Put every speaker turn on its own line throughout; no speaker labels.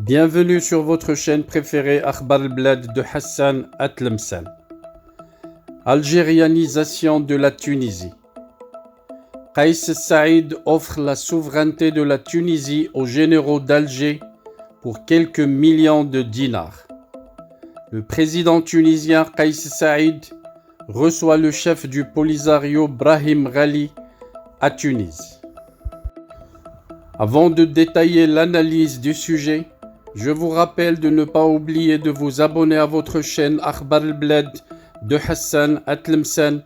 Bienvenue sur votre chaîne préférée Akhbar al-Blad de Hassan Atlemcen. Algérianisation de la Tunisie. Kais Saïd offre la souveraineté de la Tunisie aux généraux d'Alger pour quelques millions de dinars. Le président tunisien Kais Saïd reçoit le chef du Polisario Brahim Ghali à Tunis. Avant de détailler l'analyse du sujet, je vous rappelle de ne pas oublier de vous abonner à votre chaîne Akhbar al-Blad de Hassan Atlemcen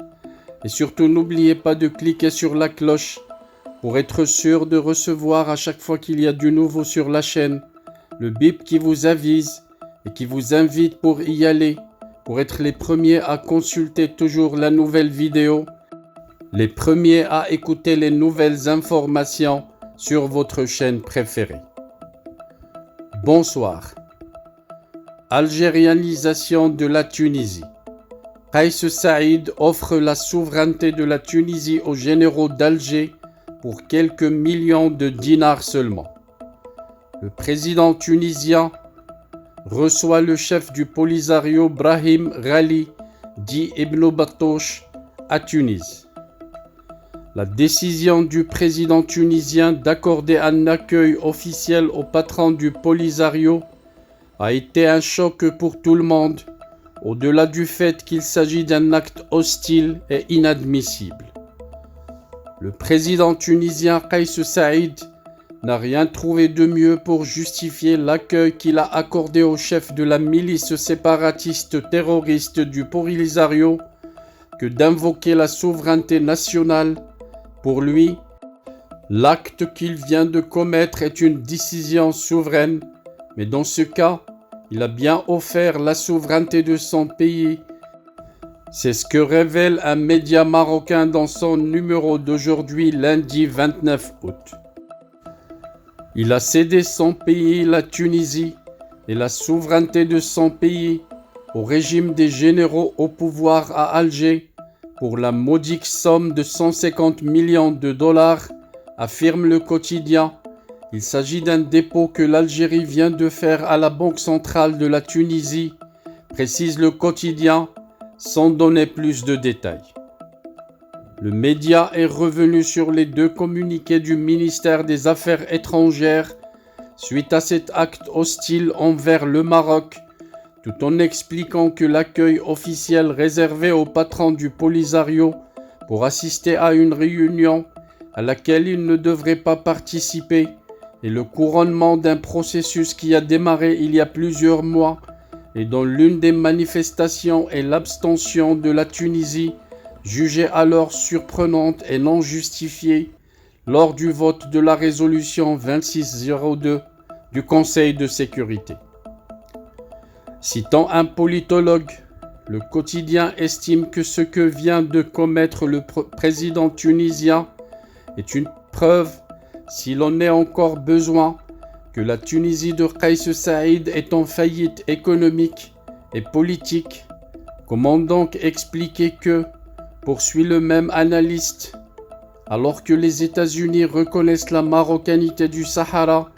et surtout n'oubliez pas de cliquer sur la cloche pour être sûr de recevoir à chaque fois qu'il y a du nouveau sur la chaîne le bip qui vous avise et qui vous invite pour y aller, pour être les premiers à consulter toujours la nouvelle vidéo, les premiers à écouter les nouvelles informations sur votre chaîne préférée. Bonsoir. Algérianisation de la Tunisie. Kais Saïd offre la souveraineté de la Tunisie aux généraux d'Alger pour quelques millions de dinars seulement. Le président tunisien reçoit le chef du Polisario Brahim Ghali, dit Ibn Battouche, à Tunis. La décision du président tunisien d'accorder un accueil officiel au patron du Polisario a été un choc pour tout le monde, au-delà du fait qu'il s'agit d'un acte hostile et inadmissible. Le président tunisien Kais Saïd n'a rien trouvé de mieux pour justifier l'accueil qu'il a accordé au chef de la milice séparatiste terroriste du Polisario que d'invoquer la souveraineté nationale. Pour lui, l'acte qu'il vient de commettre est une décision souveraine, mais dans ce cas, il a bien offert la souveraineté de son pays. C'est ce que révèle un média marocain dans son numéro d'aujourd'hui, lundi 29 août. Il a cédé son pays, la Tunisie, et la souveraineté de son pays au régime des généraux au pouvoir à Alger, pour la modique somme de 150 millions de dollars, affirme le quotidien. Il s'agit d'un dépôt que l'Algérie vient de faire à la Banque centrale de la Tunisie, précise le quotidien, sans donner plus de détails. Le média est revenu sur les deux communiqués du ministère des Affaires étrangères suite à cet acte hostile envers le Maroc, tout en expliquant que l'accueil officiel réservé au patron du Polisario pour assister à une réunion à laquelle il ne devrait pas participer est le couronnement d'un processus qui a démarré il y a plusieurs mois et dont l'une des manifestations est l'abstention de la Tunisie, jugée alors surprenante et non justifiée lors du vote de la résolution 2602 du Conseil de sécurité. Citant un politologue, le quotidien estime que ce que vient de commettre le président tunisien est une preuve, s'il en est encore besoin, que la Tunisie de Kais Saïd est en faillite économique et politique. Comment donc expliquer que, poursuit le même analyste, alors que les États-Unis reconnaissent la marocanité du Sahara,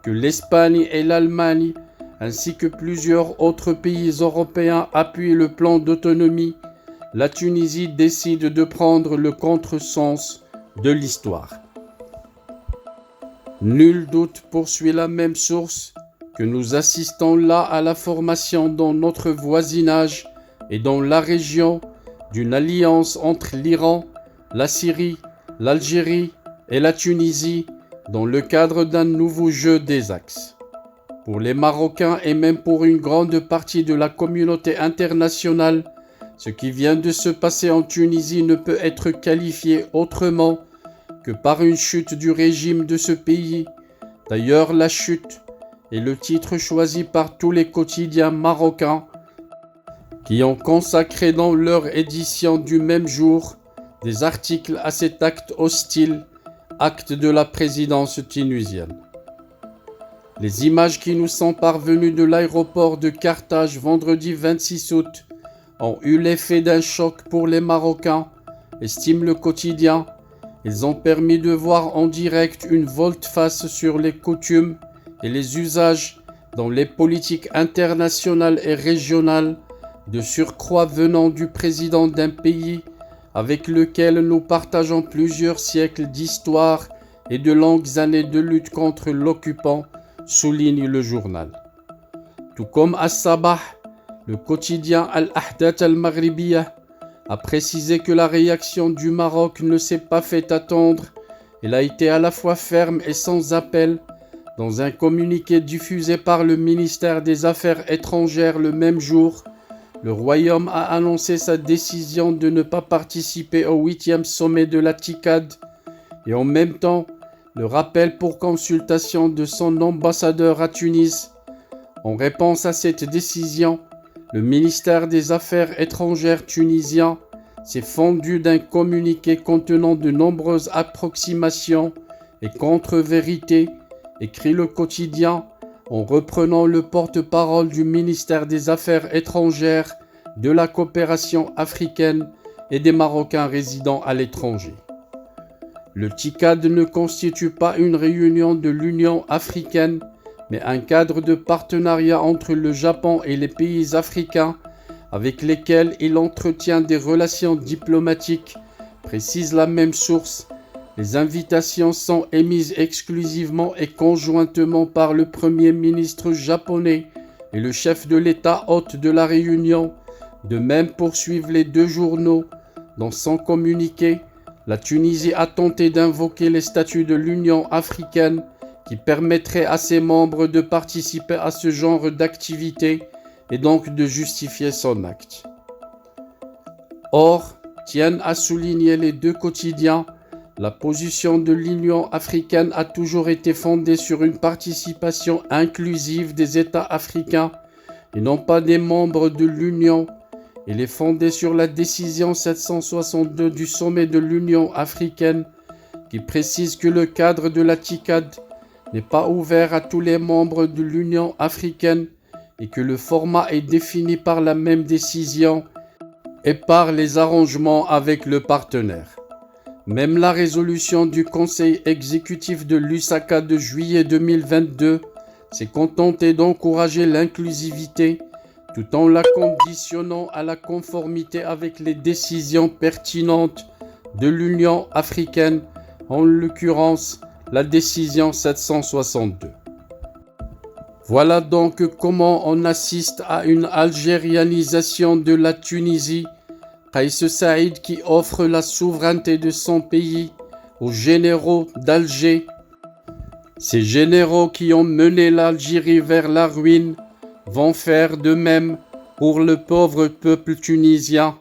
que l'Espagne et l'Allemagne ainsi que plusieurs autres pays européens appuient le plan d'autonomie, la Tunisie décide de prendre le contresens de l'histoire. Nul doute, poursuit la même source, que nous assistons là à la formation dans notre voisinage et dans la région d'une alliance entre l'Iran, la Syrie, l'Algérie et la Tunisie dans le cadre d'un nouveau jeu des axes. Pour les Marocains et même pour une grande partie de la communauté internationale, ce qui vient de se passer en Tunisie ne peut être qualifié autrement que par une chute du régime de ce pays. D'ailleurs, la chute est le titre choisi par tous les quotidiens marocains qui ont consacré dans leur édition du même jour des articles à cet acte hostile, acte de la présidence tunisienne. Les images qui nous sont parvenues de l'aéroport de Carthage vendredi 26 août ont eu l'effet d'un choc pour les Marocains, estime le quotidien. Ils ont permis de voir en direct une volte-face sur les coutumes et les usages dans les politiques internationales et régionales, de surcroît venant du président d'un pays avec lequel nous partageons plusieurs siècles d'histoire et de longues années de lutte contre l'occupant, souligne le journal. Tout comme As-Sabah, le quotidien Al-Ahdath Al-Maghribiyah a précisé que la réaction du Maroc ne s'est pas fait attendre. Elle a été à la fois ferme et sans appel. Dans un communiqué diffusé par le ministère des Affaires étrangères le même jour, le Royaume a annoncé sa décision de ne pas participer au 8e sommet de la TICAD et en même temps le rappel pour consultation de son ambassadeur à Tunis. En réponse à cette décision, le ministère des Affaires étrangères tunisien s'est fendu d'un communiqué contenant de nombreuses approximations et contre-vérités, écrit le quotidien, en reprenant le porte-parole du ministère des Affaires étrangères, de la coopération africaine et des Marocains résidant à l'étranger. Le TICAD ne constitue pas une réunion de l'Union africaine, mais un cadre de partenariat entre le Japon et les pays africains avec lesquels il entretient des relations diplomatiques, précise la même source. Les invitations sont émises exclusivement et conjointement par le Premier ministre japonais et le chef de l'État hôte de la réunion. De même poursuivent les deux journaux. Dans son communiqué, la Tunisie a tenté d'invoquer les statuts de l'Union africaine qui permettraient à ses membres de participer à ce genre d'activité et donc de justifier son acte. Or, tiennent à souligner les deux quotidiens, la position de l'Union africaine a toujours été fondée sur une participation inclusive des États africains et non pas des membres de l'Union. Elle est fondée sur la décision 762 du sommet de l'Union africaine qui précise que le cadre de la TICAD n'est pas ouvert à tous les membres de l'Union africaine et que le format est défini par la même décision et par les arrangements avec le partenaire. Même la résolution du Conseil exécutif de Lusaka de juillet 2022 s'est contentée d'encourager l'inclusivité tout en la conditionnant à la conformité avec les décisions pertinentes de l'Union africaine, en l'occurrence la décision 762. Voilà donc comment on assiste à une algérianisation de la Tunisie. Kais Saïd qui offre la souveraineté de son pays aux généraux d'Alger. Ces généraux qui ont mené l'Algérie vers la ruine vont faire de même pour le pauvre peuple tunisien.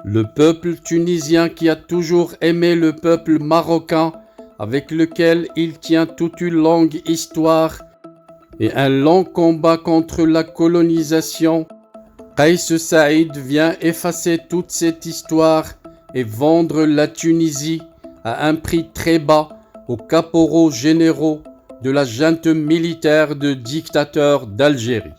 Le peuple tunisien qui a toujours aimé le peuple marocain avec lequel il tient toute une longue histoire et un long combat contre la colonisation. Kais Saïd vient effacer toute cette histoire et vendre la Tunisie à un prix très bas aux caporaux généraux de la junte militaire de dictateurs d'Algérie.